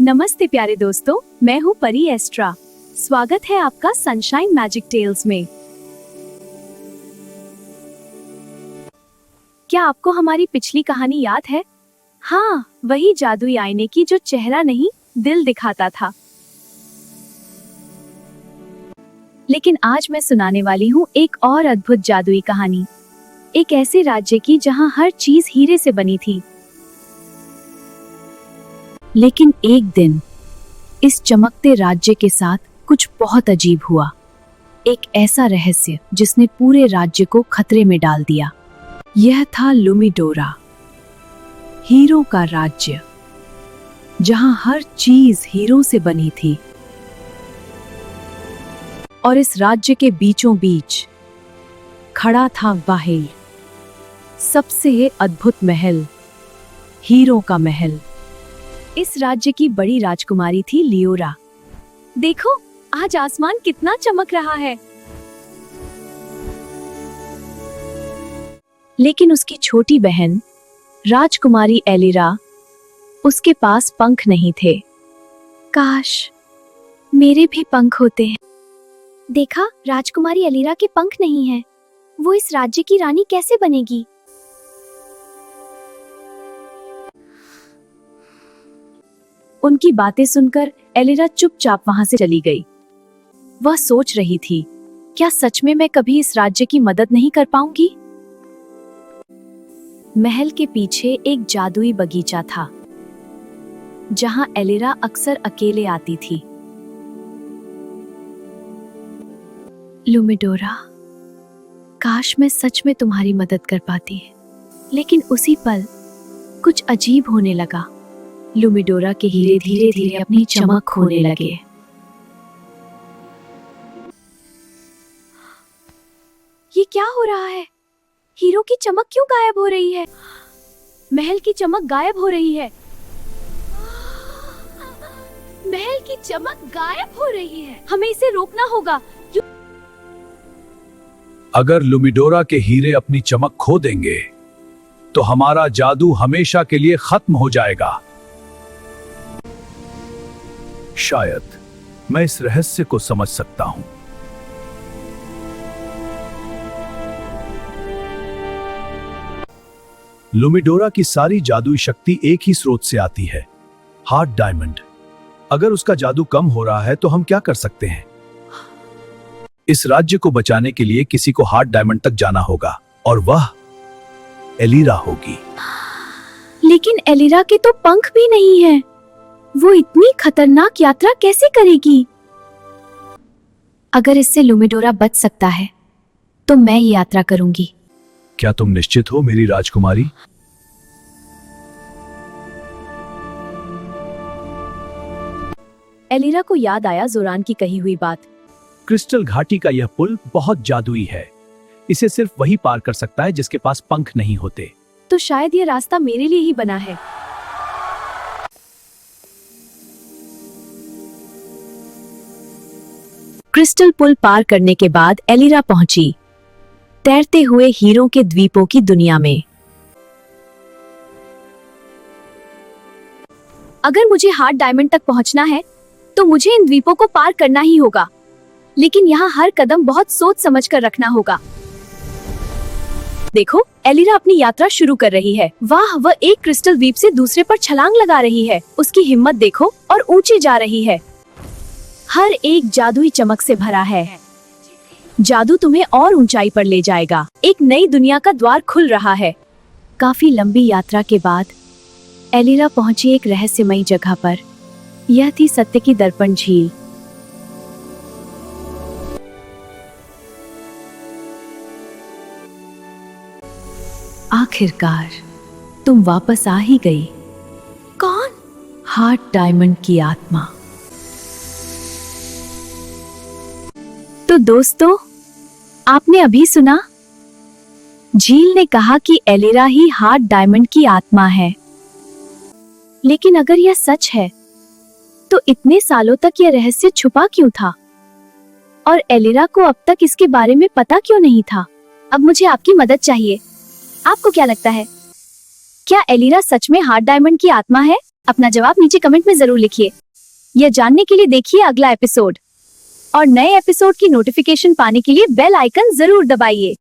नमस्ते प्यारे दोस्तों, मैं हूँ परी एस्ट्रा। स्वागत है आपका सनशाइन मैजिक टेल्स में। क्या आपको हमारी पिछली कहानी याद है? हाँ, वही जादुई आईने की जो चेहरा नहीं दिल दिखाता था। लेकिन आज मैं सुनाने वाली हूँ एक और अद्भुत जादुई कहानी, एक ऐसे राज्य की जहाँ हर चीज हीरे से बनी थी। लेकिन एक दिन इस चमकते राज्य के साथ कुछ बहुत अजीब हुआ। एक ऐसा रहस्य जिसने पूरे राज्य को खतरे में डाल दिया। यह था लुमिडोरा, हीरों का राज्य, जहां हर चीज हीरों से बनी थी। और इस राज्य के बीचों बीच खड़ा था वाहिल, सबसे अद्भुत महल, हीरों का महल। इस राज्य की बड़ी राजकुमारी थी लियोरा। देखो, आज आसमान कितना चमक रहा है। लेकिन उसकी छोटी बहन राजकुमारी एलिरा, उसके पास पंख नहीं थे। काश मेरे भी पंख होते हैं। देखा, राजकुमारी एलिरा के पंख नहीं हैं। वो इस राज्य की रानी कैसे बनेगी? उनकी बातें सुनकर एलिरा चुपचाप वहां से चली गई। वह सोच रही थी, क्या सच में मैं कभी इस राज्य की मदद नहीं कर पाऊंगी? महल के पीछे एक जादुई बगीचा था, जहां एलिरा अक्सर अकेले आती थी। लुमिडोरा, काश मैं सच में तुम्हारी मदद कर पाती। लेकिन उसी पल कुछ अजीब होने लगा। लुमिडोरा के हीरे धीरे धीरे अपनी चमक खोने लगे। ये क्या हो रहा है? हीरो की चमक क्यों गायब हो रही है? महल की चमक गायब हो रही है। महल की चमक गायब हो रही है। हमें इसे रोकना होगा। अगर लुमिडोरा के हीरे अपनी चमक खो देंगे तो हमारा जादू हमेशा के लिए खत्म हो जाएगा। शायद मैं इस रहस्य को समझ सकता हूं। लुमिडोरा की सारी जादुई शक्ति एक ही स्रोत से आती है, हार्ट डायमंड। अगर उसका जादू कम हो रहा है तो हम क्या कर सकते हैं? इस राज्य को बचाने के लिए किसी को हार्ट डायमंड तक जाना होगा, और वह एलिरा होगी। लेकिन एलिरा के तो पंख भी नहीं हैं। वो इतनी खतरनाक यात्रा कैसे करेगी? अगर इससे लुमिडोरा बच सकता है तो मैं ये यात्रा करूंगी। क्या तुम निश्चित हो मेरी राजकुमारी? एलिरा को याद आया जोरान की कही हुई बात। क्रिस्टल घाटी का यह पुल बहुत जादुई है। इसे सिर्फ वही पार कर सकता है जिसके पास पंख नहीं होते। तो शायद ये रास्ता मेरे लिए ही बना है। क्रिस्टल पुल पार करने के बाद एलिरा पहुंची तैरते हुए हीरों के द्वीपों की दुनिया में। अगर मुझे हार्ट डायमंड तक पहुंचना है तो मुझे इन द्वीपों को पार करना ही होगा। लेकिन यहाँ हर कदम बहुत सोच समझ कर रखना होगा। देखो, एलिरा अपनी यात्रा शुरू कर रही है। वाह, वह एक क्रिस्टल द्वीप से दूसरे पर छलांग लगा रही है। उसकी हिम्मत देखो, और ऊंची जा रही है। हर एक जादुई चमक से भरा है। जादू तुम्हें और ऊंचाई पर ले जाएगा। एक नई दुनिया का द्वार खुल रहा है। काफी लंबी यात्रा के बाद एलिरा पहुंची एक रहस्यमयी जगह पर। यह थी सत्य की दर्पण झील। आखिरकार तुम वापस आ ही गई। कौन? हार्ट डायमंड की आत्मा। तो दोस्तों, आपने अभी सुना, झील ने कहा कि एलिरा ही हार्ट डायमंड की आत्मा है। लेकिन अगर यह सच है तो इतने सालों तक यह रहस्य छुपा क्यों था? और एलिरा को अब तक इसके बारे में पता क्यों नहीं था? अब मुझे आपकी मदद चाहिए। आपको क्या लगता है, क्या एलिरा सच में हार्ट डायमंड की आत्मा है अपना जवाब नीचे कमेंट में जरूर लिखिए। यह जानने के लिए देखिए अगला एपिसोड और नए एपिसोड की नोटिफिकेशन पाने के लिए बेल आइकन जरूर दबाइए।